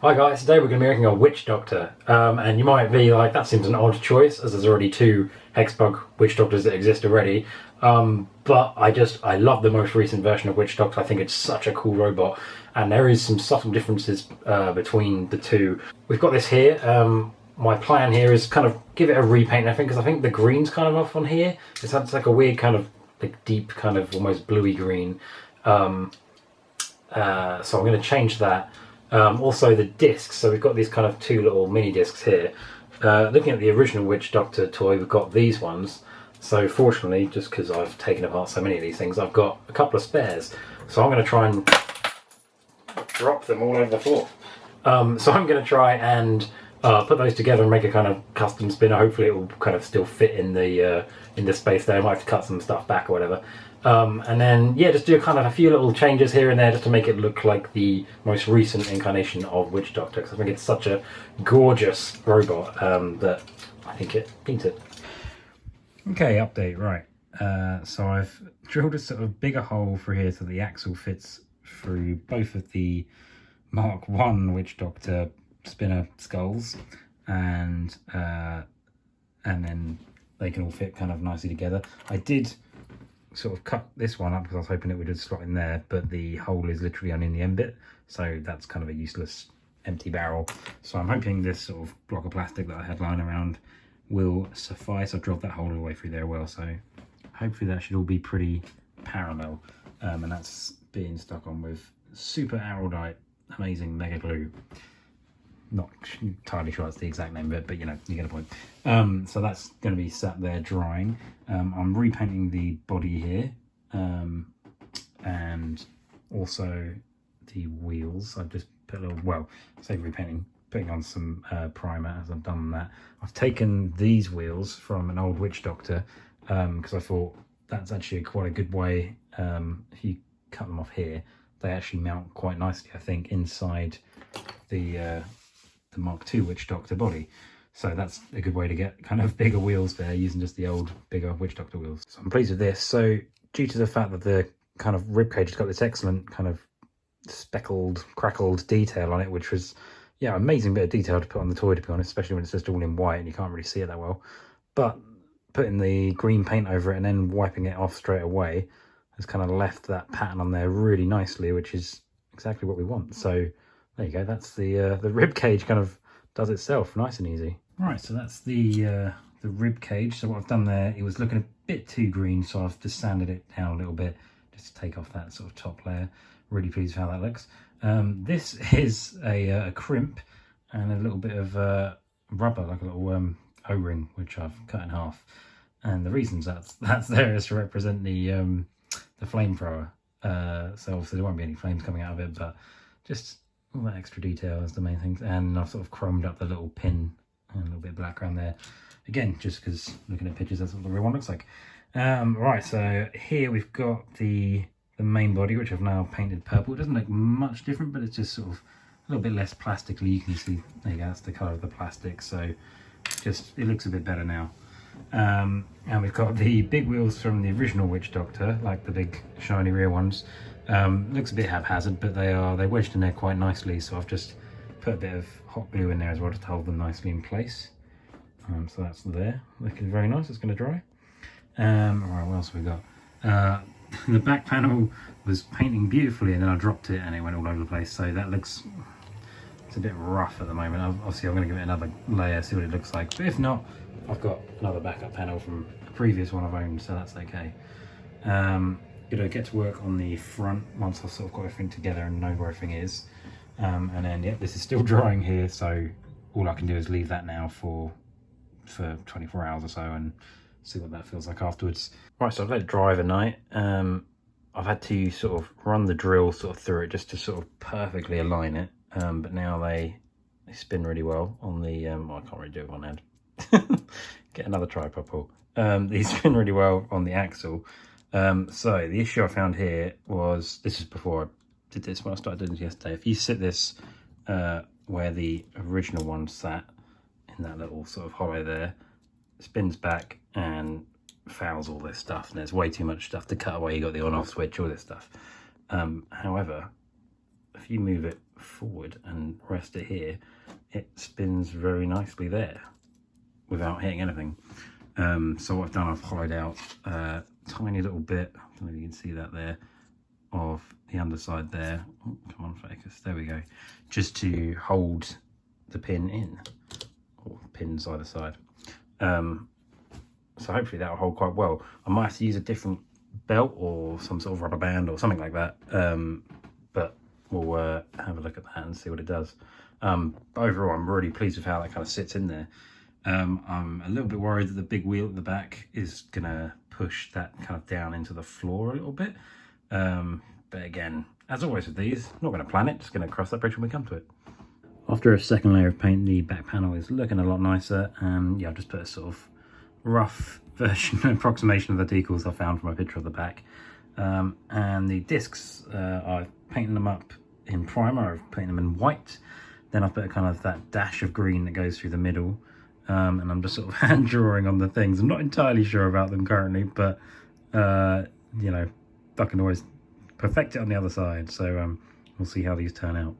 Hi guys, today we're going to be making a witch doctor, and you might be like, that seems an odd choice as there's already two Hexbug witch doctors that exist already, but I love the most recent version of witch doctor. I think it's such a cool robot, and there is some subtle differences between the two. We've got this here. My plan here is kind of give it a repaint, I think, because I think the green's kind of off on here. It's like a weird kind of like deep kind of almost bluey green, so I'm going to change that. Also the discs, so we've got these kind of two little mini discs here. Looking at the original Witch Doctor toy, we've got these ones. So fortunately, just because I've taken apart so many of these things, I've got a couple of spares. So I'm going to try and drop them all over the floor. So I'm going to try and put those together and make a kind of custom spinner. Hopefully it will kind of still fit in the space there. I might have to cut some stuff back or whatever. And then, yeah, just do kind of a few little changes here and there just to make it look like the most recent incarnation of Witch Doctor, because I think it's such a gorgeous robot that I think it needs it. Okay, update, right. So I've drilled a sort of bigger hole through here so the axle fits through both of the Mark 1 Witch Doctor spinner skulls, and then they can all fit kind of nicely together. I did sort of cut this one up because I was hoping it would just slot in there, but the hole is literally only in the end bit, so that's kind of a useless empty barrel. So I'm hoping this sort of block of plastic that I had lying around will suffice. I've drilled that hole all the way through there well, so hopefully that should all be pretty parallel, and that's being stuck on with super erudite amazing mega glue. Not entirely sure that's the exact name of it, but you know, you get a point. So that's going to be sat there drying. I'm repainting the body here, and also the wheels. I've just put a little, well, say repainting, putting on some primer as I've done that. I've taken these wheels from an old Witch Doctor because I thought that's actually quite a good way. If you cut them off here, they actually mount quite nicely, I think, inside the Mark 2 Witch Doctor body. So that's a good way to get kind of bigger wheels there using just the old bigger Witch Doctor wheels. So I'm pleased with this. So due to the fact that the kind of ribcage has got this excellent kind of speckled, crackled detail on it, which was, yeah, amazing bit of detail to put on the toy, to be honest, especially when it's just all in white and you can't really see it that well. But putting the green paint over it and then wiping it off straight away has kind of left that pattern on there really nicely, which is exactly what we want. So there you go, that's the rib cage kind of does itself, nice and easy. Right, so that's the rib cage. So what I've done there, it was looking a bit too green, so I've just sanded it down a little bit just to take off that sort of top layer. Really pleased with how that looks. This is a crimp and a little bit of rubber, like a little O-ring, which I've cut in half. And the reasons that's there is to represent the flamethrower. So obviously there won't be any flames coming out of it, but just all that extra detail is the main thing. And I've sort of chromed up the little pin and a little bit of black around there. Again, just because looking at pictures, that's what the real one looks like. Right, so here we've got the main body, which I've now painted purple. It doesn't look much different, but it's just sort of a little bit less plastically. You can see, there you go, that's the colour of the plastic. So just, it looks a bit better now. And we've got the big wheels from the original Witch Doctor, like the big shiny rear ones. Looks a bit haphazard, but they're wedged in there quite nicely, so I've just put a bit of hot glue in there as well to hold them nicely in place. So that's there, looking very nice. It's going to dry. Alright, what else have we got? The back panel was painting beautifully, and then I dropped it and it went all over the place, so that looks, it's a bit rough at the moment. Obviously I'm going to give it another layer, see what it looks like, but if not, I've got another backup panel from a previous one I've owned, so that's okay. Gonna get to work on the front once I've sort of got everything together and know where everything is. And then, yeah, this is still drying here, so all I can do is leave that now for 24 hours or so and see what that feels like afterwards. Right, so I've let it dry overnight. I've had to sort of run the drill sort of through it just to sort of perfectly align it. But now they spin really well on the, well, I can't really do it with one hand. Get another tripod pull. These spin really well on the axle. So the issue I found here was, this is before I did this, when I started doing this yesterday. If you sit this where the original one sat, in that little sort of hollow there, it spins back and fouls all this stuff, and there's way too much stuff to cut away. You got the on-off switch, all this stuff. However, if you move it forward and rest it here, it spins very nicely there without hitting anything. So what I've done, I've hollowed out a tiny little bit, I don't know if you can see that there, of the underside there. Oh, come on, focus, there we go, just to hold the pin in, or pins either side. So hopefully that will hold quite well. I might have to use a different belt or some sort of rubber band or something like that, but we'll have a look at that and see what it does. But overall, I'm really pleased with how that kind of sits in there. I'm a little bit worried that the big wheel at the back is gonna push that kind of down into the floor a little bit. But again, as always with these, not gonna plan it, just gonna cross that bridge when we come to it. After a second layer of paint, the back panel is looking a lot nicer. Yeah, I've just put a sort of rough version approximation of the decals I found from a picture of the back. And the discs, I've painted them up in primer, I've painted them in white. Then I've put kind of that dash of green that goes through the middle. And I'm just sort of hand drawing on the things. I'm not entirely sure about them currently, but you know, I can always perfect it on the other side. So we'll see how these turn out.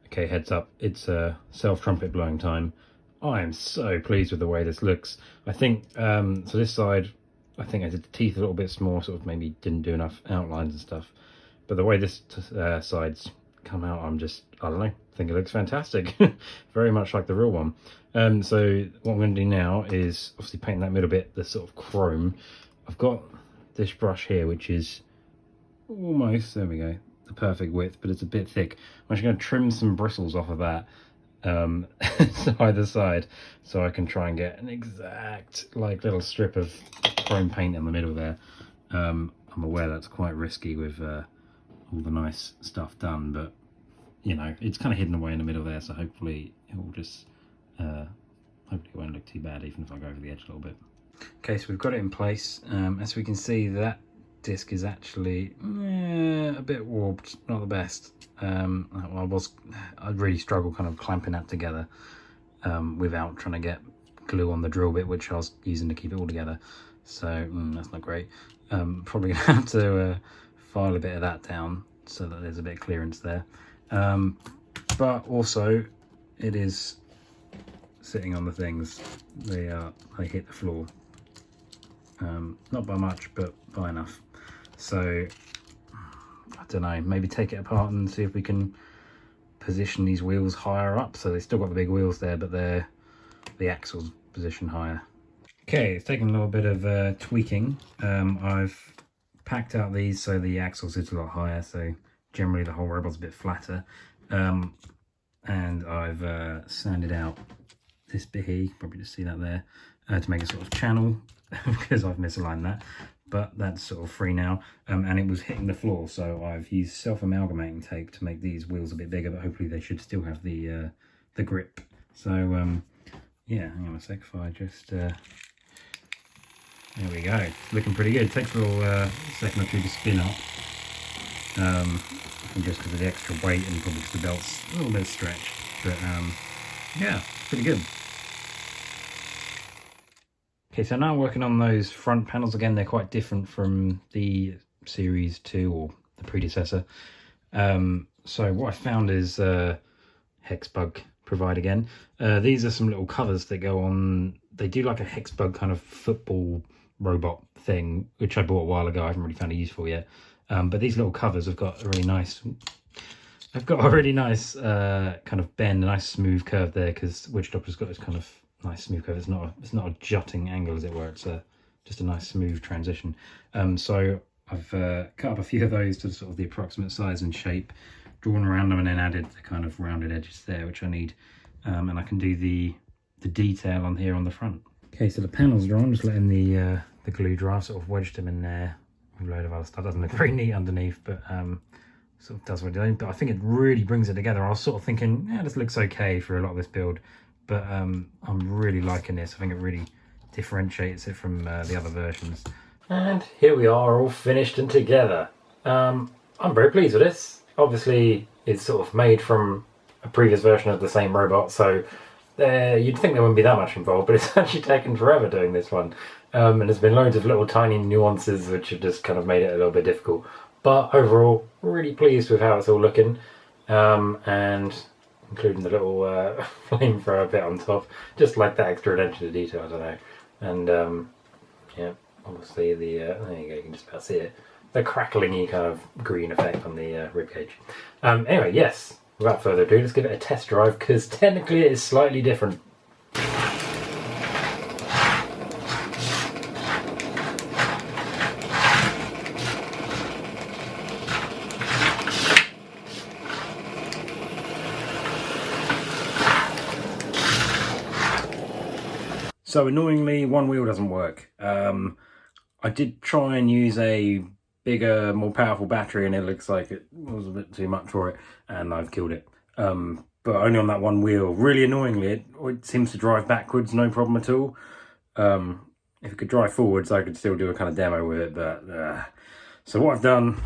Okay, heads up, it's self-trumpet blowing time. I am so pleased with the way this looks. I think, so this side, I think I did the teeth a little bit small, sort of maybe didn't do enough outlines and stuff. But the way this side's come out, I don't know, I think it looks fantastic. Very much like the real one. So what I'm going to do now is obviously paint that middle bit, the sort of chrome. I've got this brush here, which is almost, there we go, the perfect width, but it's a bit thick. I'm actually going to trim some bristles off of that either side, so I can try and get an exact like little strip of chrome paint in the middle there. I'm aware that's quite risky with all the nice stuff done, but you know, it's kind of hidden away in the middle there, so hopefully it will just hopefully it won't look too bad even if I go over the edge a little bit. Okay, so we've got it in place. As we can see, that disc is actually a bit warped, not the best. I really struggled kind of clamping that together without trying to get glue on the drill bit, which I was using to keep it all together. So that's not great. Probably gonna have to file a bit of that down so that there's a bit of clearance there. But also it is sitting on the things. They hit the floor. Not by much, but by enough. So I don't know, maybe take it apart and see if we can position these wheels higher up. So they've still got the big wheels there, but they're the axles positioned higher. Okay, it's taken a little bit of tweaking. I've packed out these so the axle sits a lot higher, so generally the whole robot's a bit flatter. And I've sanded out this bit here, you can probably just see that there, to make a sort of channel because I've misaligned that. But that's sort of free now, and it was hitting the floor, so I've used self-amalgamating tape to make these wheels a bit bigger, but hopefully they should still have the grip. So yeah, hang on a sec if I just there we go, it's looking pretty good. It takes a little second or two to spin up, and just because of the extra weight and probably because the belt's a little bit stretched, but yeah, pretty good. Okay, so now I'm working on those front panels. Again, they're quite different from the Series 2 or the predecessor. So what I found is Hexbug provide again. These are some little covers that go on. They do like a Hexbug kind of football robot thing, which I bought a while ago. I haven't really found it useful yet. But these little covers have got a really nice... I've got a really nice kind of bend, a nice smooth curve there, because Witch Doctor's got this kind of nice smooth curve. It's not a jutting angle, as it were. It's just a nice smooth transition. So I've cut up a few of those to sort of the approximate size and shape, drawn around them, and then added the kind of rounded edges there, which I need. And I can do the detail on here on the front. Okay, so the panels are on. Just letting the glue dry. Sort of wedged them in there with a load of other stuff. Doesn't look very neat underneath, but sort of does what it does. But I think it really brings it together. I was sort of thinking, yeah, this looks okay for a lot of this build. But I'm really liking this. I think it really differentiates it from the other versions. And here we are, all finished and together. I'm very pleased with this. Obviously, it's sort of made from a previous version of the same robot, so you'd think there wouldn't be that much involved, but it's actually taken forever doing this one. And there's been loads of little tiny nuances which have just kind of made it a little bit difficult. But overall, really pleased with how it's all looking. and including the little flamethrower bit on top, just like that extra attention to detail, I don't know. And yeah, obviously the, there you go, you can just about see it, the crackling-y kind of green effect on the ribcage. Anyway, yes, without further ado, let's give it a test drive, because technically it is slightly different. So annoyingly, one wheel doesn't work. I did try and use a bigger, more powerful battery, and it looks like it was a bit too much for it, and I've killed it. But only on that one wheel. Really annoyingly, it seems to drive backwards, no problem at all. If it could drive forwards, I could still do a kind of demo with it, but... So what I've done,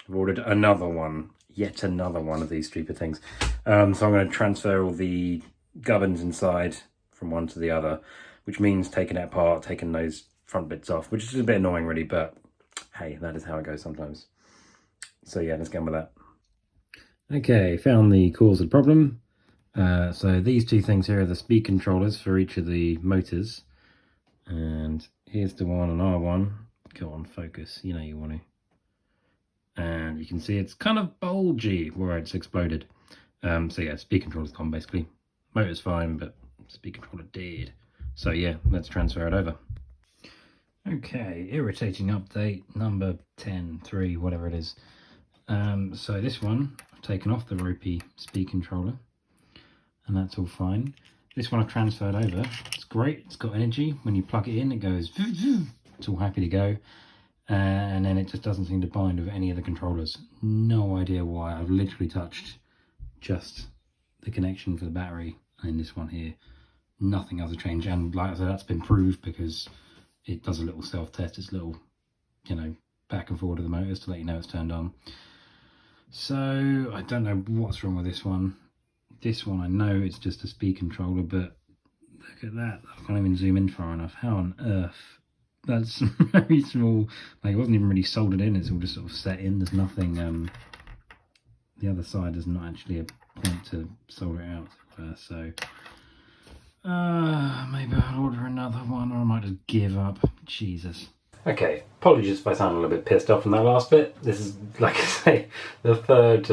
I've ordered another one, yet another one of these stupid things. So I'm going to transfer all the gubbins inside from one to the other, which means taking it apart, taking those front bits off, which is a bit annoying really, but hey, that is how it goes sometimes. So yeah, let's get on with that. Okay, found the cause of the problem. So these two things here are the speed controllers for each of the motors, and here's the one on R1. Go on, focus, you know you want to. And you can see it's kind of bulgy where it's exploded. So yeah, speed controller's gone basically. Motor's fine, but speed controller dead. So yeah, let's transfer it over. Okay, irritating update number 10.3, whatever it is. So this one, I've taken off the ropey speed controller, and that's all fine. This one I've transferred over. It's great, it's got energy. When you plug it in, it goes, it's all happy to go. And then it just doesn't seem to bind with any of the controllers. No idea why. I've literally touched just the connection for the battery and this one here. Nothing else has changed, and like I said, that's been proved because it does a little self-test. It's a little, you know, back and forward of the motors to let you know it's turned on. So I don't know what's wrong with this one. This one I know it's just a speed controller, but look at that. I can't even zoom in far enough. How on earth? That's very small. Like, it wasn't even really soldered in. It's all just sort of set in. There's nothing. The other side is not actually a point to solder it out. So maybe I'll order another one, or I might just give up. Jesus. Okay, apologies if I sound a little bit pissed off from that last bit. This is, like I say, the third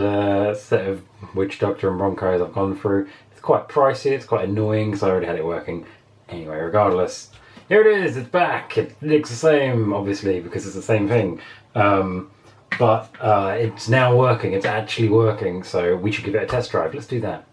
set of Witch Doctor and Broncos I've gone through. It's quite pricey, it's quite annoying because I already had it working. Anyway, regardless, here it is, it's back. It looks the same, obviously, because it's the same thing. But it's now working, it's actually working, so we should give it a test drive. Let's do that.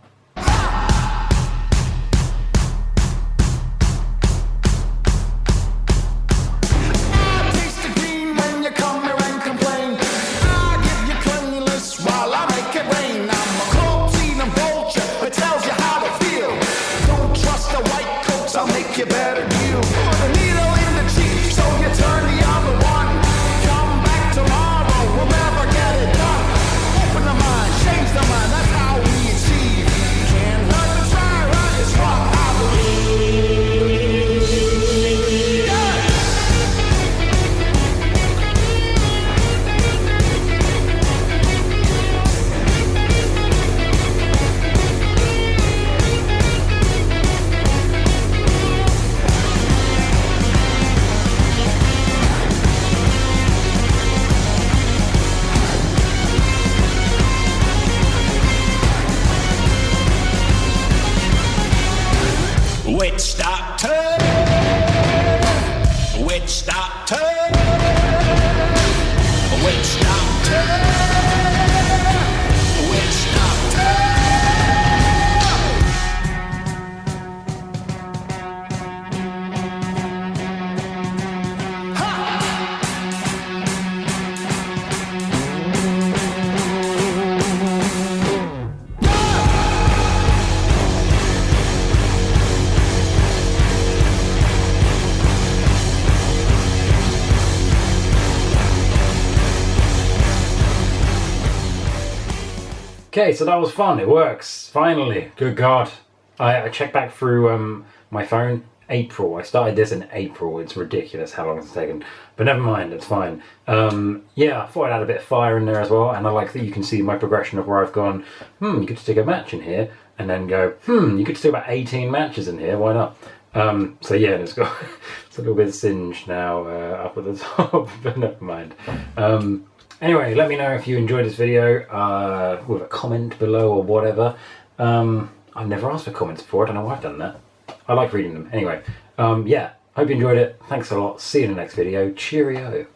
Witch Doctor, Witch Doctor, Witch Doctor, Witch Doctor. Okay, so that was fun. It works. Finally. Good God. I checked back through my phone. April. I started this in April. It's ridiculous how long it's taken, but never mind, it's fine. Yeah, I thought I'd add a bit of fire in there as well, and I like that you can see my progression of where I've gone, you could stick a match in here, and then go, you could stick about 18 matches in here, why not? So yeah, it's got it's a little bit singed now up at the top, but never mind. Anyway, let me know if you enjoyed this video with a comment below or whatever. I've never asked for comments before, I don't know why I've done that. I like reading them. Anyway, yeah, hope you enjoyed it. Thanks a lot. See you in the next video. Cheerio.